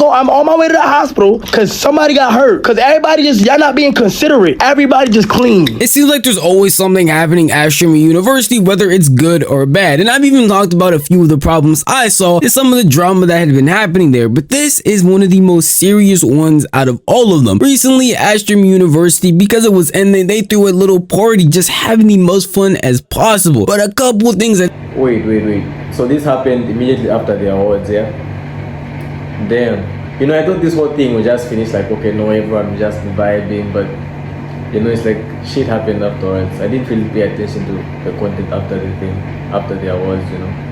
I'm on my way to the hospital because somebody got hurt. Because everybody just, y'all not being considerate. Everybody just clean. It seems like there's always something happening at Streamer University, whether it's good or bad. And I've even talked about a few of the problems I saw and some of the drama that had been happening there. But this is one of the most serious ones out of all of them. Recently at Streamer University, because it was ending, they threw a little party just having the most fun as possible. But a couple of things that... Wait. So this happened immediately after the awards, yeah? Damn. You know, I thought this whole thing would just finish like, okay, no, everyone just vibing, but you know, it's like shit happened afterwards. I didn't really pay attention to the content after the thing, after the awards, you know.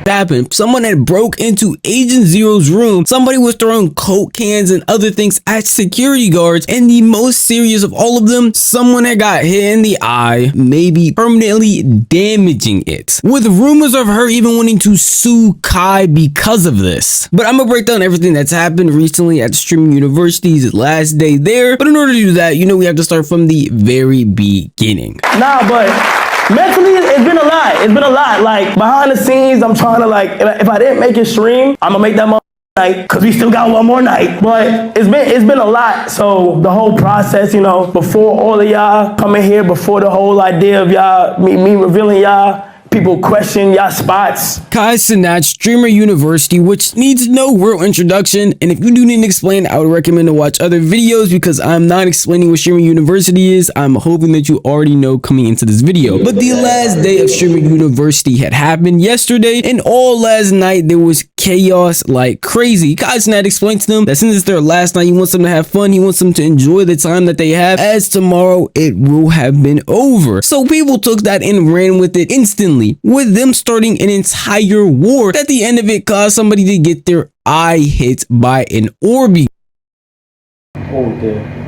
Happened. Someone had broke into Agent Zero's room. Somebody was throwing Coke cans and other things at security guards. And the most serious of all of them, someone had got hit in the eye, maybe permanently damaging it. With rumors of her even wanting to sue Kai because of this. But I'm gonna break down everything that's happened recently at Streaming University's last day there. But in order to do that, you know, we have to start from the very beginning. Nah, but mentally, it's been a lot. It's been a lot. Like, behind the scenes, I'm trying to, like, if I didn't make it stream, I'm gonna make that night, because we still got one more night. But it's been a lot. So the whole process, you know, before all of y'all coming here, before the whole idea of y'all, me revealing y'all, people question y'all spots. Kai Cenat, Streamer University, which needs no real introduction. And if you do need to explain, I would recommend to watch other videos because I'm not explaining what Streamer University is. I'm hoping that you already know coming into this video. But the last day of Streamer University had happened yesterday, and all last night there was chaos like crazy. Kai Cenat explained to them that since it's their last night, he wants them to have fun. He wants them to enjoy the time that they have, as tomorrow it will have been over. So people took that and ran with it instantly, with them starting an entire war. At the end of it, caused somebody to get their eye hit by an Orbeez. Oh, damn.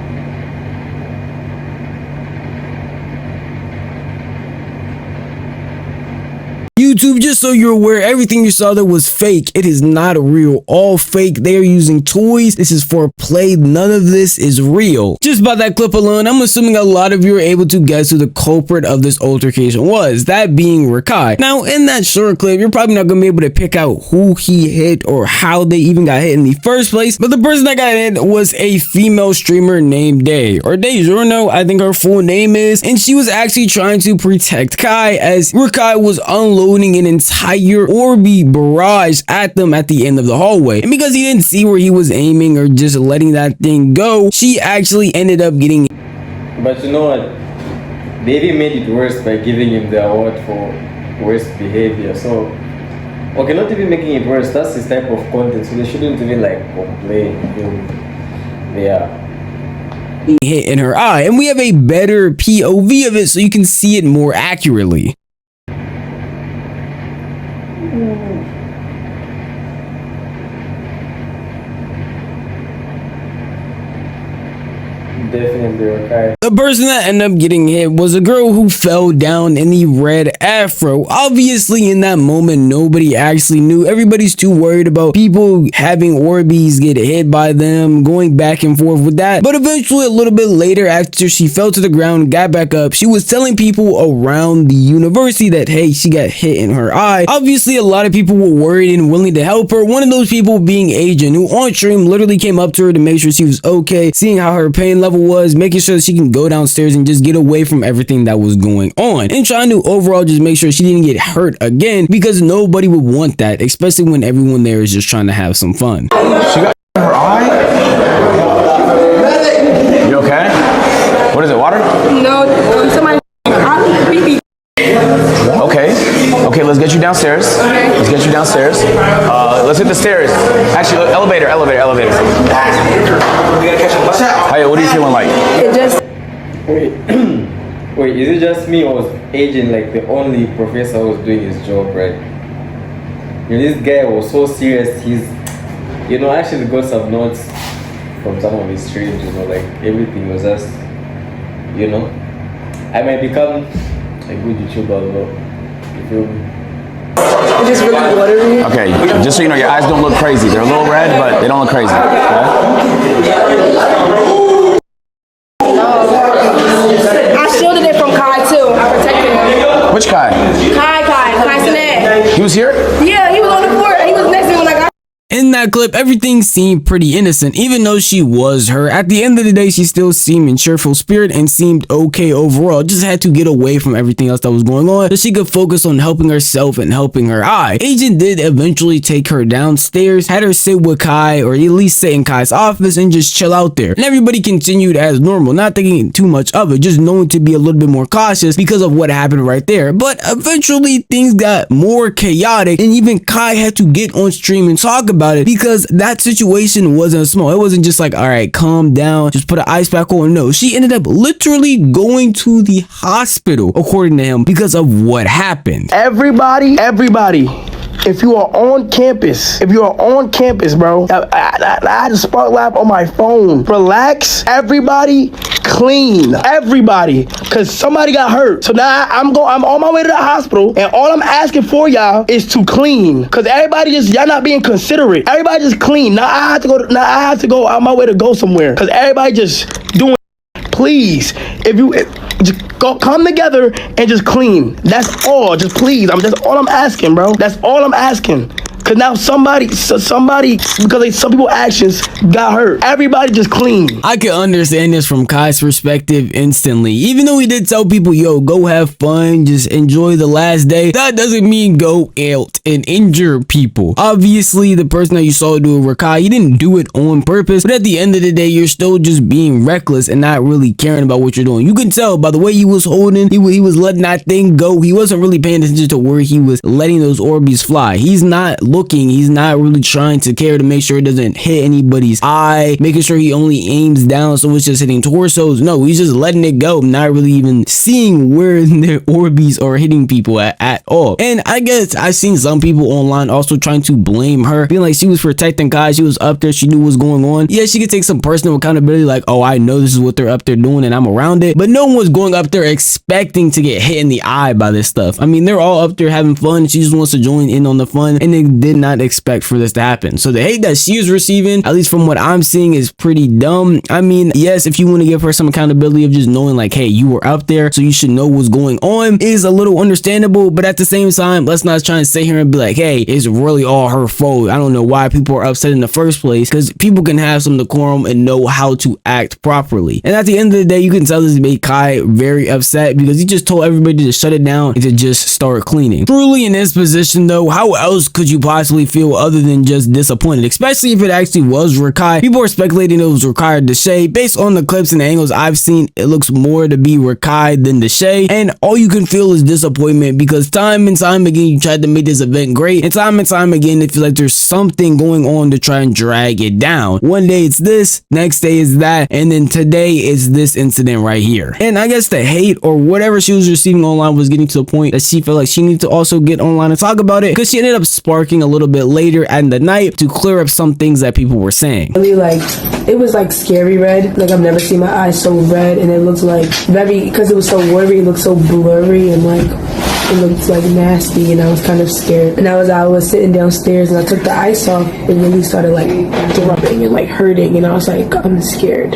YouTube, just so you're aware, everything you saw there was fake. It is not real. All fake. They are using toys. This is for play. None of this is real. Just by that clip alone, I'm assuming a lot of you are able to guess who the culprit of this altercation was, that being Rakai. Now, in that short clip, you're probably not going to be able to pick out who he hit or how they even got hit in the first place, but the person that got hit was a female streamer named Day, or Dejorno, I think her full name is, and she was actually trying to protect Kai as Rakai was unloading an entire Orbeez barrage at them at the end of the hallway. And because he didn't see where he was aiming or just letting that thing go, she actually ended up getting... But you know what? They even made it worse by giving him the award for worst behavior. So, okay, not even making it worse, that's his type of content, so they shouldn't even like complain. Yeah. Hit in her eye, and we have a better POV of it so you can see it more accurately. Definitely Rakai. The person that ended up getting hit was a girl who fell down in the red afro. Obviously, in that moment, nobody actually knew. Everybody's too worried about people having Orbeez get hit by them, going back and forth with that. But eventually, a little bit later, after she fell to the ground, got back up, she was telling people around the university that, hey, she got hit in her eye. Obviously, a lot of people were worried and willing to help her. One of those people being Agent, who on stream literally came up to her to make sure she was okay, seeing how her pain level was, making sure that she can go downstairs and just get away from everything that was going on, and trying to overall just make sure she didn't get hurt again, because nobody would want that, especially when everyone there is just trying to have some fun. She got her eye? You okay? What is it, water? No, somebody Okay, let's get you downstairs. Let's get you downstairs. Let's hit the stairs. Actually, elevator. Hiya, what are you feeling like? It just... Wait, is it just me or was Agent like the only professor who was doing his job, right? You know, this guy was so serious. He's, you know, I actually got some notes from some of his streams, you know, like everything was just, you know, I might become a good YouTuber, though. You feel me? It just really watery. Okay, just so you know, your eyes don't look crazy. They're a little red, but they don't look crazy. Okay? I shielded it from Kai too. I protected him. Which Kai? Kai Cenat. He was here? Yeah, he was on the floor. He was next to me when I got. And in that clip, everything seemed pretty innocent, even though she was her. At the end of the day, she still seemed in cheerful spirit and seemed okay overall. Just had to get away from everything else that was going on so she could focus on helping herself and helping her eye. Agent did eventually take her downstairs, had her sit with Kai, or at least sit in Kai's office and just chill out there. And everybody continued as normal, not thinking too much of it, just knowing to be a little bit more cautious because of what happened right there. But eventually things got more chaotic, and even Kai had to get on stream and talk about it because that situation wasn't small. It wasn't just like, all right, calm down, just put an ice pack on. No, she ended up literally going to the hospital, according to him, because of what happened. Everybody, if you are on campus, bro, I had a spark lab on my phone. Relax, everybody, clean, everybody, cause somebody got hurt. So now I'm on my way to the hospital, and all I'm asking for y'all is to clean, cause everybody y'all not being considerate. Everybody just clean. Now I have to go out my way to go somewhere, cause everybody just doing. Please, just come together and just clean. That's all. Just please. That's all I'm asking, bro. That's all I'm asking. Cause now somebody, because some people's actions got hurt. Everybody just clean. I can understand this from Kai's perspective instantly. Even though he did tell people, yo, go have fun, just enjoy the last day, that doesn't mean go out and injure people. Obviously, the person that you saw do it, Rakai, he didn't do it on purpose, but at the end of the day, you're still just being reckless and not really caring about what you're doing. You can tell by the way he was holding, he was letting that thing go. He wasn't really paying attention to where he was letting those Orbeez fly. He's not looking, he's not really trying to care to make sure it doesn't hit anybody's eye, making sure he only aims down so it's just hitting torsos. No, he's just letting it go, not really even seeing where the Orbeez are hitting people at all. And I guess I've seen some people online also trying to blame her, being like she was protecting guys, she was up there, she knew what was going on. Yeah, she could take some personal accountability, like, oh, I know this is what they're up there doing and I'm around it, but no one was going up there expecting to get hit in the eye by this stuff. I mean, they're all up there having fun, she just wants to join in on the fun, and they did not expect for this to happen. So the hate that she is receiving, at least from what I'm seeing, is pretty dumb. I mean, yes, if you want to give her some accountability of just knowing like, hey, you were up there, so you should know what's going on, is a little understandable, but at the same time, let's not try and sit here and be like, hey, it's really all her fault. I don't know why people are upset in the first place, because people can have some decorum and know how to act properly. And at the end of the day, you can tell this made Kai very upset because he just told everybody to shut it down and to just start cleaning. Truly in this position though, how else could you possibly feel other than just disappointed, especially if it actually was Rakai? People are speculating it was Rakai or Deshae. Based on the clips and the angles I've seen, it looks more to be Rakai than Deshae, and all you can feel is disappointment because time and time again you tried to make this event great, and time again it feels like there's something going on to try and drag it down. One day it's this, next day is that, and then today is this incident right here. And I guess the hate or whatever she was receiving online was getting to the point that she felt like she needed to also get online and talk about it, because she ended up sparking a little bit later at the night to clear up some things that people were saying. Really, like, it was like scary red. Like, I've never seen my eyes so red, and it looked like very, because it was so worry, it looked so blurry, and like it looked like nasty, and I was kind of scared. And I was sitting downstairs, and I took the ice off, and really started like dropping and like hurting, and I was like, I'm scared,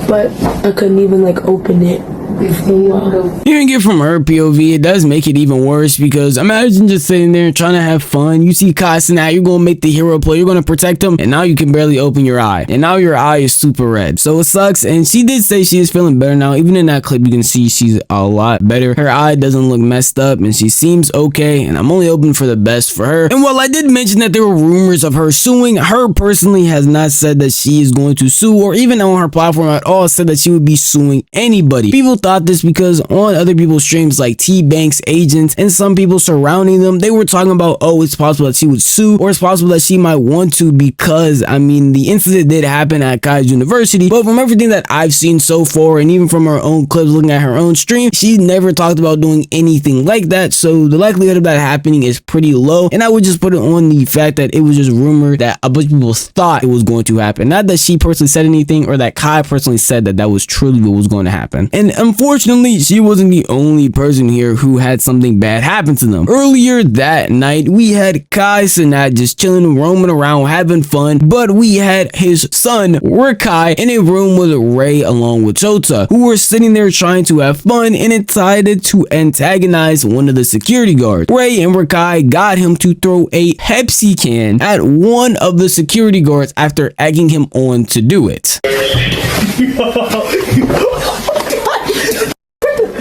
but I couldn't even like open it. Hearing it from her POV, it does make it even worse, because imagine just sitting there trying to have fun. You see Cenat, you're gonna make the hero play, you're gonna protect him, and now you can barely open your eye, and now your eye is super red. So it sucks. And she did say she is feeling better now. Even in that clip you can see she's a lot better. Her eye doesn't look messed up and she seems okay, and I'm only hoping for the best for her. And while I did mention that there were rumors of her suing, her personally has not said that she is going to sue, or even on her platform at all said that she would be suing anybody. People thought this because on other people's streams like T-Bank's agents and some people surrounding them, they were talking about, oh, it's possible that she would sue, or it's possible that she might want to, because I mean the incident did happen at Kai's university, but from everything that I've seen so far, and even from her own clips looking at her own stream, she never talked about doing anything like that. So the likelihood of that happening is pretty low, and I would just put it on the fact that it was just rumored that a bunch of people thought it was going to happen, not that she personally said anything or that Kai personally said that that was truly what was going to happen. And unfortunately, she wasn't the only person here who had something bad happen to them. Earlier that night, we had Cenat just chilling, roaming around, having fun, but we had his son, Rakai, in a room with Ray along with Tota, who were sitting there trying to have fun and decided to antagonize one of the security guards. Ray and Rakai got him to throw a Pepsi can at one of the security guards after egging him on to do it.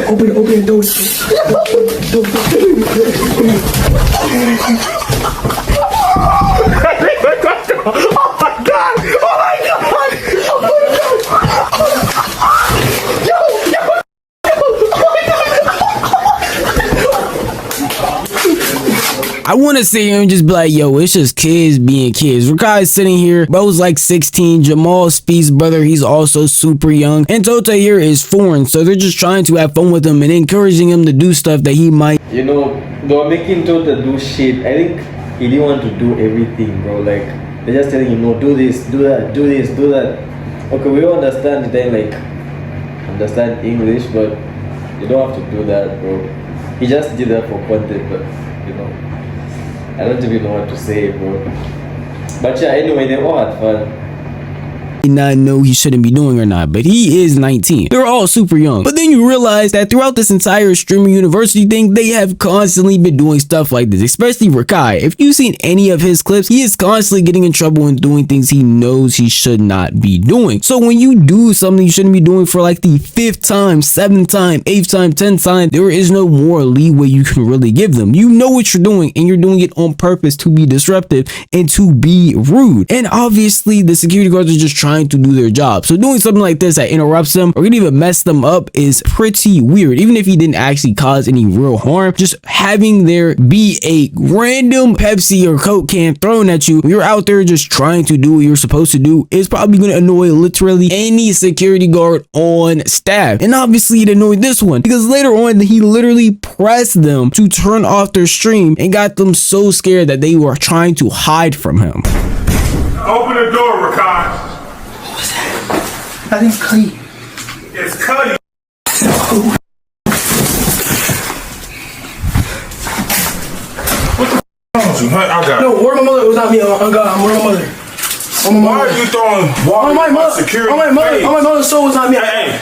Open the doors. Oh my god! Oh my god! Oh my god! Yo! I want to sit here and just be like, yo, it's just kids being kids. Rakai's sitting here, bro's like 16, Jamal Speed's brother, he's also super young, and Tota here is foreign, so they're just trying to have fun with him and encouraging him to do stuff that he might. You know, they were making Tota do shit. I think he didn't want to do everything, bro. Like, they're just telling him, no, do this, do that, do this, do that. Okay, we all understand then, like, understand English, but you don't have to do that, bro. He just did that for content, but, you know, I don't even know what to say, bro. But yeah, anyway, they all had fun. Not know he shouldn't be doing or not, but he is 19. They're all super young. But then you realize that throughout this entire streamer university thing, they have constantly been doing stuff like this, especially Rakai. If you've seen any of his clips, he is constantly getting in trouble and doing things he knows he should not be doing. So when you do something you shouldn't be doing for like the 5th time, 7th time, 8th time, 10th time, there is no more leeway you can really give them. You know what you're doing and you're doing it on purpose to be disruptive and to be rude. And obviously the security guards are just trying to do their job. So doing something like this that interrupts them or can even mess them up is pretty weird. Even if he didn't actually cause any real harm, just having there be a random Pepsi or Coke can thrown at you, you're out there just trying to do what you're supposed to do, is probably going to annoy literally any security guard on staff. And obviously it annoyed this one because later on he literally pressed them to turn off their stream and got them so scared that they were trying to hide from him. Open the door, Rakai. I think it's Cuddy. It's Cuddy. I got No, where my mother? It was not me. On God, where my mother? On my Why mother. are you throwing water On my in mother. security On my mother. face? On my mother's soul was not me. Hey,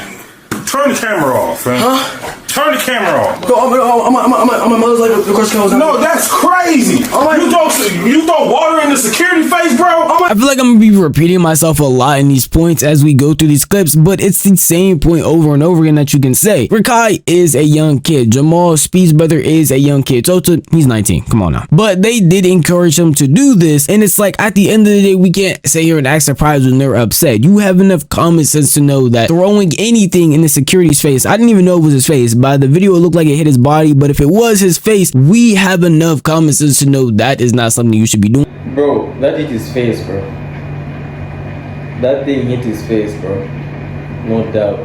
turn the camera off, man. Huh? Turn the camera off. Go on my mother's like the question was not No, me. that's crazy. You throw water in the security face, bro? I feel like I'm gonna be repeating myself a lot in these points as we go through these clips, but it's the same point over and over again that you can say. Rakai is a young kid. Jamal Speed's brother is a young kid. Tota, he's 19. Come on now. But they did encourage him to do this, and it's like at the end of the day, we can't sit here and act surprised when they're upset. You have enough common sense to know that throwing anything in the security's face, I didn't even know it was his face. By the video, it looked like it hit his body, but if it was his face, we have enough common sense to know that is not something you should be doing. Bro, that hit his face, bro. That thing hit his face, bro. No doubt.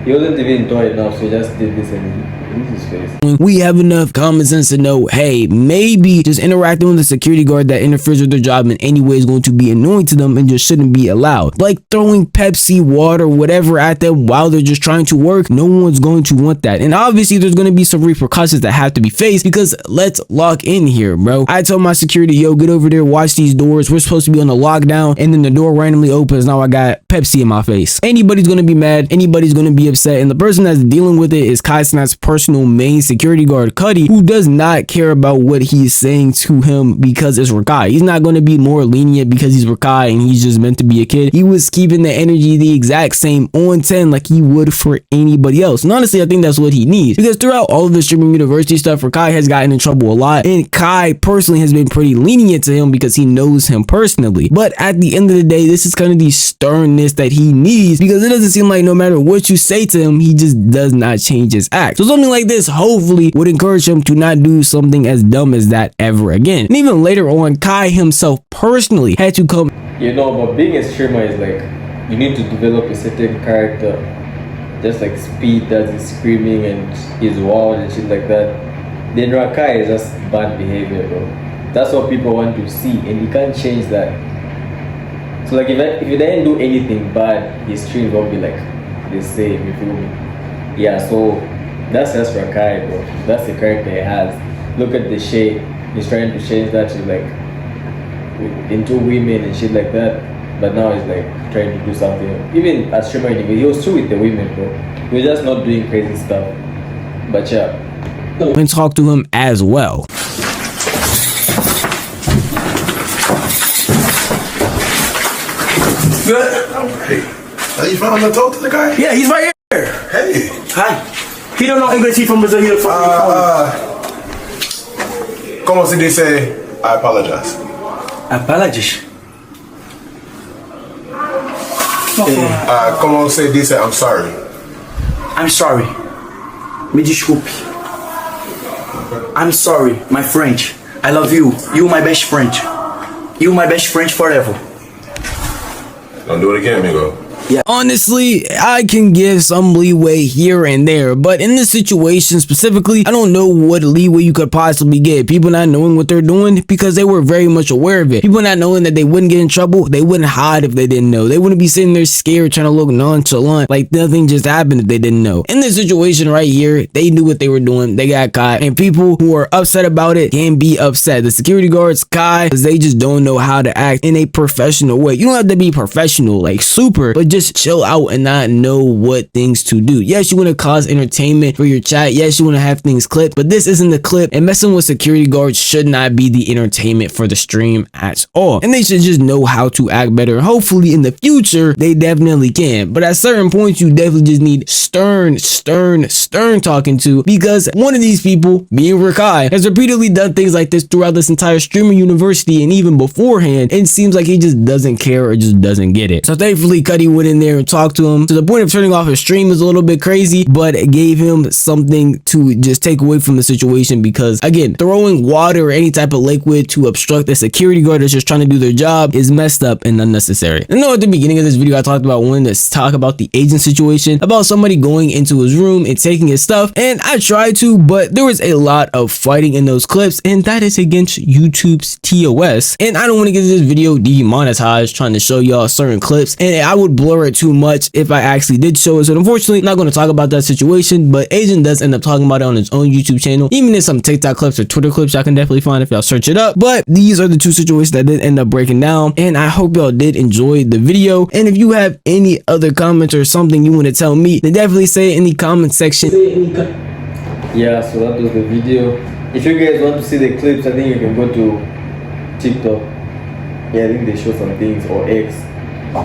He wasn't even tall enough, so he just did this and he hit his face. We have enough common sense to know, hey, maybe just interacting with a security guard that interferes with their job in any way is going to be annoying to them and just shouldn't be allowed. Like throwing Pepsi, water, whatever at them while they're just trying to work, no one's going to want that. And obviously there's going to be some repercussions that have to be faced because let's lock in here, bro. I told my security, yo, get over there, watch these doors. We're supposed to be on a lockdown, and then the door randomly opens. Now I got Pepsi in my face. Anybody's going to be mad. Anybody's going to be upset. And the person that's dealing with it is Cenat's personal main security guard, Cuddy, who does not care about what he's saying to him because it's Rakai. He's not going to be more lenient because he's Rakai and he's just meant to be a kid. He was keeping the energy the exact same on 10 like he would for anybody else. And honestly, I think that's what he needs because throughout all of the streaming university stuff, Rakai has gotten in trouble a lot, and Kai personally has been pretty lenient to him because he knows him personally. But at the end of the day, this is kind of the sternness that he needs because it doesn't seem like no matter what you say to him, he just does not change his act. So something like this hopefully would encourage him to not do something as dumb as that ever again. And even later on, Kai himself personally had to come. You know, but being a streamer is like, you need to develop a certain character. Just like Speed does his screaming and he's wild and shit like that. Then Rakai is just bad behavior, bro. That's what people want to see and you can't change that. So like if you didn't do anything bad, his stream will be like they say, you feel me? Yeah, so that's just Rakai, bro. That's the character he has. Look at Deshae. He's trying to change that to like into women and shit like that. But now he's like trying to do something. Even as streamer, he was true with the women, bro. He was just not doing crazy stuff. But yeah. And talk to him as well. Good. Hey, are you found the Tota, the guy? Yeah, he's right here. Hey. Hi. He don't know English. He's from Brazil. He's from Como se dice? I apologize. Apologies. Como se dice? I'm sorry. I'm sorry. Me desculpe. I'm sorry, my friend. I love you. You my best friend. You my best friend forever. Don't do it again, amigo. Honestly, I can give some leeway here and there, but in this situation specifically, I don't know what leeway you could possibly get. People not knowing what they're doing because they were very much aware of it. People not knowing that they wouldn't get in trouble, they wouldn't hide if they didn't know. They wouldn't be sitting there scared trying to look nonchalant like nothing just happened if they didn't know. In this situation right here, they knew what they were doing, they got caught, and people who are upset about it can be upset. The security guards, Kai, because they just don't know how to act in a professional way. You don't have to be professional, like super, but just chill out and not know what things to do. Yes, you want to cause entertainment for your chat. Yes, you want to have things clipped, but this isn't the clip, and messing with security guards should not be the entertainment for the stream at all. And they should just know how to act better. Hopefully in the future, they definitely can. But at certain points, you definitely just need stern talking to, because one of these people, being Rakai, has repeatedly done things like this throughout this entire streamer university and even beforehand. It seems like he just doesn't care or just doesn't get it. So thankfully, Cuddy went in there and talked to him to the point of turning off his stream. Was a little bit crazy, but it gave him something to just take away from the situation, because again, throwing water or any type of liquid to obstruct a security guard that's just trying to do their job is messed up and unnecessary. I know at the beginning of this video I talked about wanting to talk about the agent situation, about somebody going into his room and taking his stuff, and I tried to, but there was a lot of fighting in those clips, and that is against YouTube's TOS, and I don't want to get this video demonetized trying to show y'all certain clips, and I would blur it too much if I actually did show it. So unfortunately, I'm not going to talk about that situation, but Agent does end up talking about it on his own YouTube channel. Even in some TikTok clips or Twitter clips, y'all can definitely find if y'all search it up. But these are the two situations that did end up breaking down, and I hope y'all did enjoy the video. And if you have any other comments or something you want to tell me, then definitely say it in the comment section. Yeah, so that was the video. If you guys want to see the clips, I think you can go to TikTok. Yeah, I think they show some things, or X.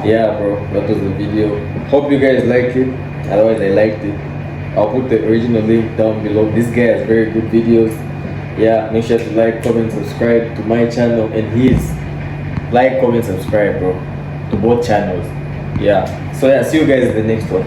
Yeah, bro, that was the video. Hope you guys liked it. Otherwise, I liked it. I'll put the original link down below. This guy has very good videos. Yeah, make sure to like, comment, subscribe to my channel and his. Like, comment, subscribe, bro, to both channels. Yeah, so yeah, see you guys in the next one.